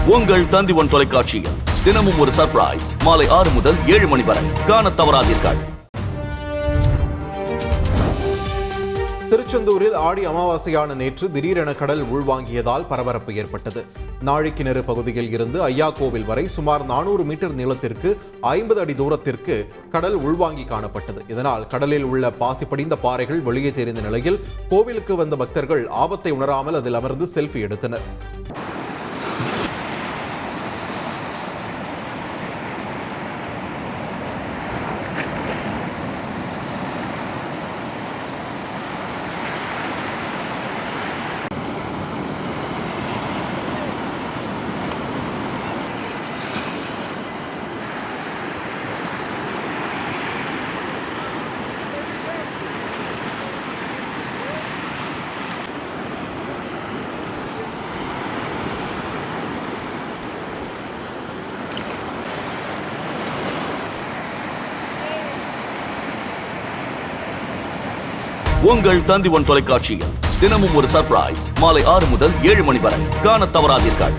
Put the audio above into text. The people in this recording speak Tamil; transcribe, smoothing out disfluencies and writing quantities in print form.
உங்கள் தந்தி1 தொலைக்காட்சியில் தினமும் ஒரு சர்ப்ரைஸ் மாலை 6 முதல் 7 மணி வரை காணத் தவறாதீர்கள். திருச்செந்தூரில் ஆடி அமாவாசையான நேற்று திடீரென கடல் உள்வாங்கியதால் பரபரப்பு ஏற்பட்டது. நாழிக்கிணறு பகுதியில் இருந்து ஐயா கோவில் வரை சுமார் 400 மீட்டர் நீளத்திற்கு 50 அடி தூரத்திற்கு கடல் உள்வாங்கி காணப்பட்டது. இதனால் கடலில் உள்ள பாசி படிந்த பாறைகள் வெளியே தெரிந்த நிலையில் கோவிலுக்கு வந்த பக்தர்கள் ஆபத்தை உணராமல் அதில் அமர்ந்து செல்ஃபி எடுத்தனர். உங்கள் தந்தி1 தொலைக்காட்சியில் தினமும் ஒரு சர்ப்ரைஸ் மாலை 6 முதல் 7 மணி வரை காணத் தவறாதீர்கள்.